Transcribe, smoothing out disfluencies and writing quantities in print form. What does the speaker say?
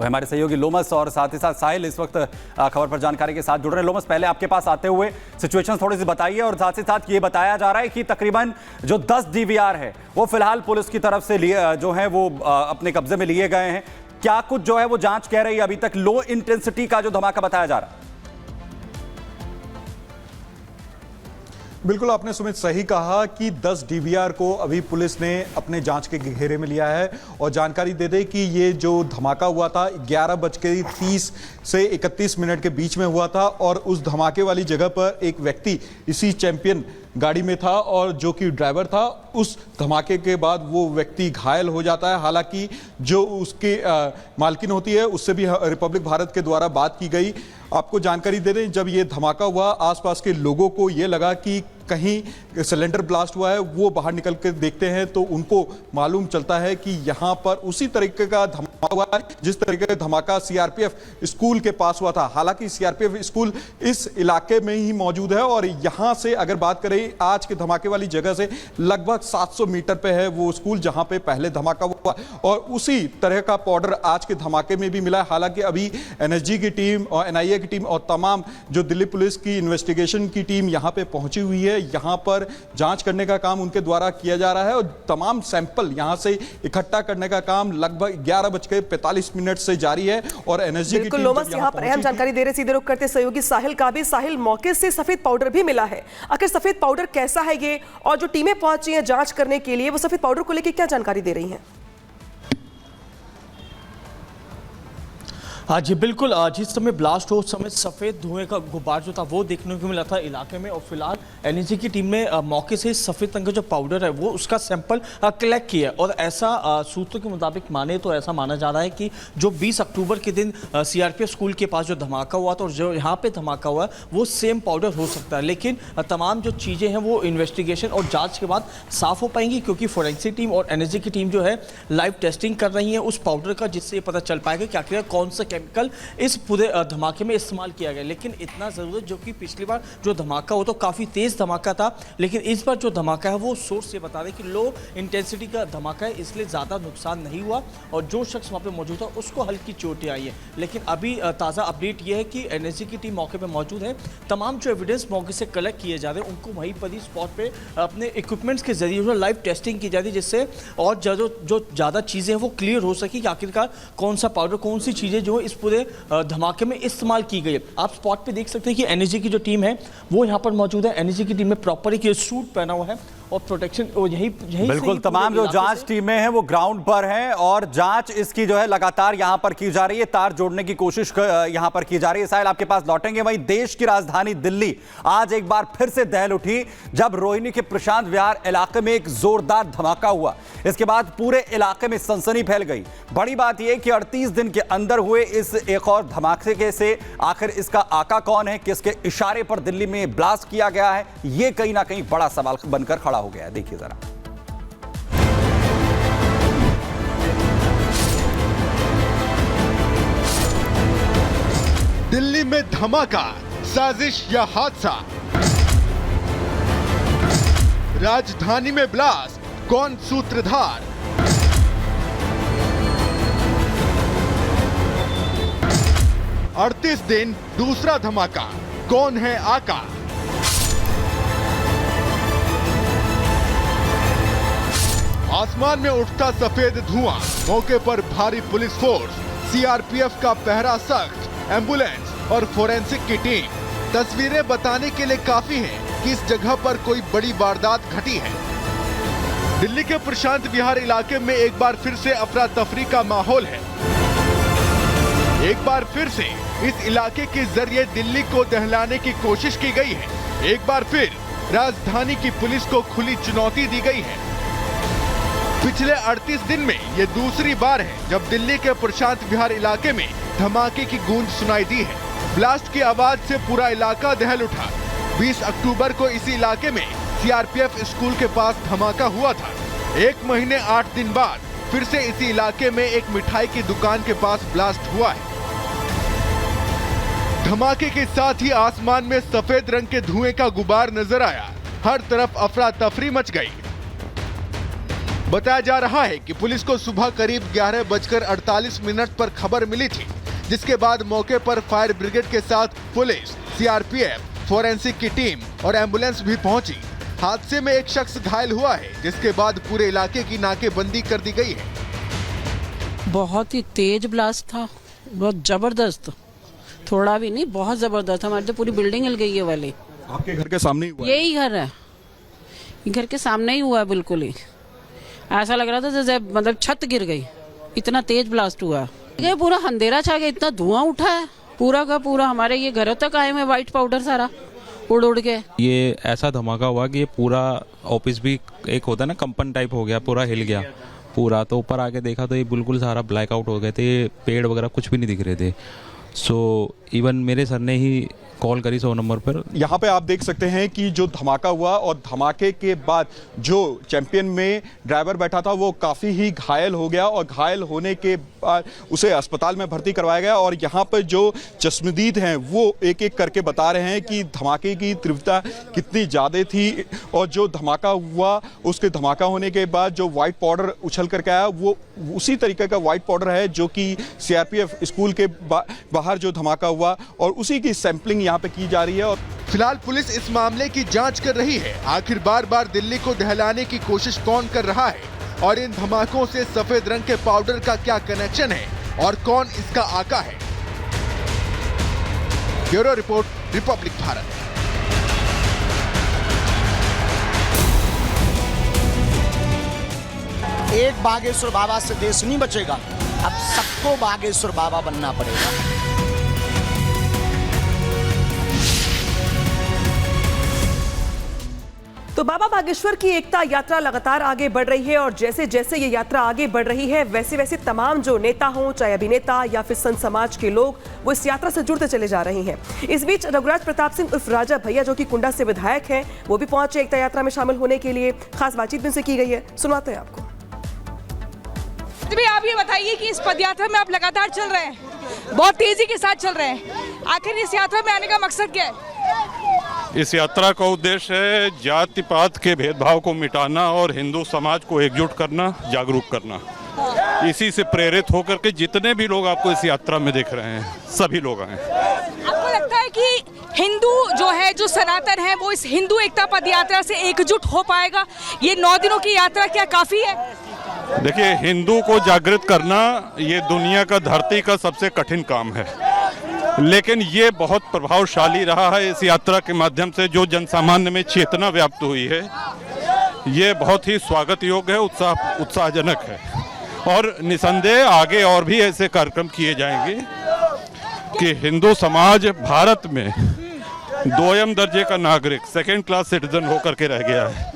तो हमारे सहयोगी लोमस और साथ ही साथ साहिल इस वक्त खबर पर जानकारी के साथ जुड़ रहे हैं। लोमस, पहले आपके पास आते हुए सिचुएशन थोड़ी सी बताइए, और साथ ही साथ ये बताया जा रहा है कि तकरीबन जो 10 डीवीआर है वो फिलहाल पुलिस की तरफ से जो है वो अपने कब्जे में लिए गए हैं। क्या कुछ जो है वो जांच कह रही है अभी तक? लो इंटेंसिटी का जो धमाका बताया जा रहा है। बिल्कुल आपने सुमित सही कहा कि 10 डीवीआर को अभी पुलिस ने अपने जांच के घेरे में लिया है। और जानकारी दे दें कि ये जो धमाका हुआ था 11:30 से 31 मिनट के बीच में हुआ था, और उस धमाके वाली जगह पर एक व्यक्ति इसी चैंपियन गाड़ी में था और जो कि ड्राइवर था। उस धमाके के बाद वो व्यक्ति घायल हो जाता है। हालांकि जो उसकी मालकिन होती है उससे भी रिपब्लिक भारत के द्वारा बात की गई। आपको जानकारी दे दें, जब ये धमाका हुआ आसपास के लोगों को ये लगा कि कहीं सिलेंडर ब्लास्ट हुआ है। वो बाहर निकल कर देखते हैं तो उनको मालूम चलता है कि यहाँ पर उसी तरीके का धमाका हुआ है जिस तरीके का धमाका सीआरपीएफ स्कूल के पास हुआ था। हालांकि सीआरपीएफ स्कूल इस इलाके में ही मौजूद है, और यहाँ से अगर बात करें आज के धमाके वाली जगह से लगभग 700 मीटर पे है वो स्कूल जहाँ पे पहले धमाका हुआ, और उसी तरह का पाउडर आज के धमाके में भी मिला है। हालांकि अभी एनएसजी की टीम और एनआईए की टीम और तमाम जो दिल्ली पुलिस की इन्वेस्टिगेशन की टीम यहाँ पे पहुंची हुई है। यहाँ पर जांच करने का काम उनके द्वारा किया जा रहा है, और तमाम सैंपल यहाँ से इकट्ठा करने का काम लगभग 11:45 से जारी है। और एनएसजी की टीम यहाँ पर अहम जानकारी दे रहे, सीधे रुख करते सहयोगी साहिल का भी। साहिल, मौके से सफेद पाउडर भी मिला है, आखिर सफेद पाउडर कैसा है ये, और जो टीमें पहुंची हैं जांच करने के लिए वो सफेद पाउडर को लेकर क्या जानकारी दे रही हैं? हाँ जी बिल्कुल, जिस समय ब्लास्ट हो उस समय सफ़ेद धुएं का गुब्बार जो था वो देखने को मिला था इलाके में। और फिलहाल एनएसजी की टीम ने मौके से सफ़ेद रंग का जो पाउडर है वो उसका सैंपल कलेक्ट किया है। और ऐसा सूत्रों के मुताबिक माने तो ऐसा माना जा रहा है कि जो 20 अक्टूबर के दिन सीआरपीएफ स्कूल के पास जो धमाका हुआ था और जो यहाँ पे धमाका हुआ है वो सेम पाउडर हो सकता है। लेकिन तमाम जो चीज़ें हैं वो इन्वेस्टिगेशन और जाँच के बाद साफ हो पाएंगी, क्योंकि फोरेंसिक टीम और एनएसजी की टीम जो है लाइव टेस्टिंग कर रही है उस पाउडर का, जिससे ये पता चल पाएगा कि आखिर कौन सा केमिकल इस पूरे धमाके में इस्तेमाल किया गया। लेकिन इतना जरूर है, जो कि पिछली बार जो धमाका हो तो काफ़ी तेज़ धमाका था, लेकिन इस बार जो धमाका है वो सोर्स से बता रहे कि लो इंटेंसिटी का धमाका है, इसलिए ज़्यादा नुकसान नहीं हुआ और जो शख्स वहाँ पे मौजूद था उसको हल्की चोटें आई है। लेकिन अभी ताज़ा अपडेट ये है कि एनएसजी की टीम मौके पर मौजूद है। तमाम जो एविडेंस मौके से कलेक्ट किए जा रहे हैं उनको वहीं पर ही स्पॉट पर अपने इक्विपमेंट्स के जरिए लाइव टेस्टिंग की जा रही है, जिससे और जो ज़्यादा चीज़ें हैं वो क्लियर हो सके कि आखिरकार कौन सा पाउडर कौन सी चीज़ें जो इस पूरे धमाके में इस्तेमाल की गई है। आप स्पॉट पे देख सकते हैं कि एनएसजी की जो टीम है वो यहाँ पर मौजूद है। एनएसजी की टीम में प्रॉपर एक सूट पहना हुआ है और प्रोटेक्शन यही बिल्कुल तमाम जो जांच टीमें हैं वो ग्राउंड पर हैं और जांच इसकी जो है लगातार यहां पर की जा रही है। तार जोड़ने की कोशिश यहां पर की जा रही है। साहिल, आपके पास लौटेंगे। वहीं देश की राजधानी दिल्ली आज एक बार फिर से दहल उठी जब रोहिणी के प्रशांत विहार इलाके में एक जोरदार धमाका हुआ। इसके बाद पूरे इलाके में सनसनी फैल गई। बड़ी बात यह कि 38 दिन के अंदर हुए इस एक और धमाके से आखिर इसका आका कौन है, किसके इशारे पर दिल्ली में ब्लास्ट किया गया है, यह कहीं ना कहीं बड़ा सवाल बनकर खड़ा हो गया है। देखिए जरा। दिल्ली में धमाका, साजिश या हादसा? राजधानी में ब्लास्ट, कौन सूत्रधार? अड़तीस दिन दूसरा धमाका, कौन है आका? आसमान में उठता सफेद धुआं, मौके पर भारी पुलिस फोर्स, सीआरपीएफ का पहरा सख्त, एम्बुलेंस और फोरेंसिक की टीम। तस्वीरें बताने के लिए काफी हैं कि इस जगह पर कोई बड़ी वारदात घटी है। दिल्ली के प्रशांत विहार इलाके में एक बार फिर से अफरा तफरी का माहौल है। एक बार फिर से इस इलाके के जरिए दिल्ली को दहलाने की कोशिश की गई है। एक बार फिर राजधानी की पुलिस को खुली चुनौती दी गई है। पिछले 38 दिन में ये दूसरी बार है जब दिल्ली के प्रशांत विहार इलाके में धमाके की गूंज सुनाई दी है। ब्लास्ट की आवाज से पूरा इलाका दहल उठा। 20 अक्टूबर को इसी इलाके में सीआरपीएफ स्कूल के पास धमाका हुआ था। 1 महीने 8 दिन बाद फिर से इसी इलाके में एक मिठाई की दुकान के पास ब्लास्ट हुआ है। धमाके के साथ ही आसमान में सफेद रंग के धुएं का गुबार नजर आया। हर तरफ अफरा तफरी मच गई। बताया जा रहा है कि पुलिस को सुबह करीब 11:48 पर खबर मिली थी, जिसके बाद मौके पर फायर ब्रिगेड के साथ पुलिस, सीआरपीएफ, फोरेंसिक की टीम और एम्बुलेंस भी पहुंची। हादसे में एक शख्स घायल हुआ है, जिसके बाद पूरे इलाके की नाकेबंदी कर दी गई है। बहुत ही तेज ब्लास्ट था, बहुत जबरदस्त, थोड़ा भी नहीं, बहुत जबरदस्त। हमारी तो पूरी बिल्डिंग हिल गई है वाली। आपके घर के सामने ही हुआ है? यही घर है, घर के सामने ही हुआ है। बिल्कुल ही ऐसा लग रहा था जैसे मतलब छत गिर गई, इतना तेज ब्लास्ट हुआ। ये पूरा अंधेरा छा गया, इतना धुआं उठा है पूरा का पूरा। हमारे ये घरों तक आए हुए व्हाइट पाउडर सारा उड़ उड़ के। ये ऐसा धमाका हुआ कि ये पूरा ऑफिस भी एक होता है ना कंपन टाइप हो गया, पूरा हिल गया पूरा। तो ऊपर आके देखा तो ये बिल्कुल सारा ब्लैक आउट हो गए थे, पेड़ वगैरह कुछ भी नहीं दिख रहे थे। सो इवन मेरे सर ने ही कॉल करी 100 नंबर पर। यहाँ पे आप देख सकते हैं कि जो धमाका हुआ और धमाके के बाद जो चैंपियन में ड्राइवर बैठा था वो काफ़ी ही घायल हो गया और घायल होने के बाद उसे अस्पताल में भर्ती करवाया गया। और यहाँ पर जो चश्मदीद हैं वो एक एक करके बता रहे हैं कि धमाके की तीव्रता कितनी ज़्यादा थी और जो धमाका हुआ उसके धमाका होने के बाद जो वाइट पाउडर उछल करके आया वो उसी तरीके का वाइट पाउडर है जो कि सीआरपीएफ स्कूल के बाहर जो धमाका हुआ और उसी की सैंपलिंग यहाँ पे की जा रही है। और फिलहाल पुलिस इस मामले की जांच कर रही है। आखिर बार बार दिल्ली को दहलाने की कोशिश कौन कर रहा है और इन धमाकों से सफेद रंग के पाउडर का क्या कनेक्शन है और कौन इसका आका है। Bureau report, Republic Bharat. एक बागेश्वर बाबा से देश नहीं बचेगा, अब सबको बागेश्वर बाबा बनना पड़ेगा। तो बाबा बागेश्वर की एकता यात्रा लगातार आगे बढ़ रही है और जैसे जैसे ये यात्रा आगे बढ़ रही है वैसे वैसे तमाम जो नेता हों, चाहे अभिनेता या फिर संत समाज के लोग, वो इस यात्रा से जुड़ते चले जा रहे हैं। इस बीच रघुराज प्रताप सिंह उर्फ राजा भैया, जो कि कुंडा से विधायक हैं, वो भी पहुंचे एकता यात्रा में शामिल होने के लिए। खास बातचीत भी उनसे की गई है, सुनाते हैं आपको। आप ये बताइए कि इस पदयात्रा में आप लगातार चल रहे हैं, बहुत तेजी के साथ चल रहे हैं, आखिर इस यात्रा में आने का मकसद क्या है? इस यात्रा का उद्देश्य है जाति पात के भेदभाव को मिटाना और हिंदू समाज को एकजुट करना, जागरूक करना। इसी से प्रेरित होकर के जितने भी लोग आपको इस यात्रा में देख रहे हैं, सभी लोग आए। आपको लगता है कि हिंदू जो है, जो सनातन है, वो इस हिंदू एकता पदयात्रा से एकजुट हो पाएगा? ये 9 दिनों की यात्रा क्या काफी है? देखिए, हिंदू को जागृत करना ये दुनिया का, धरती का सबसे कठिन काम है, लेकिन ये बहुत प्रभावशाली रहा है। इस यात्रा के माध्यम से जो जनसामान्य में चेतना व्याप्त हुई है, ये बहुत ही स्वागत योग्य है, उत्साहजनक है। और निसंदेह आगे और भी ऐसे कार्यक्रम किए जाएंगे कि हिंदू समाज भारत में 2म दर्जे का नागरिक, 2nd क्लास सिटीजन होकर के रह गया है।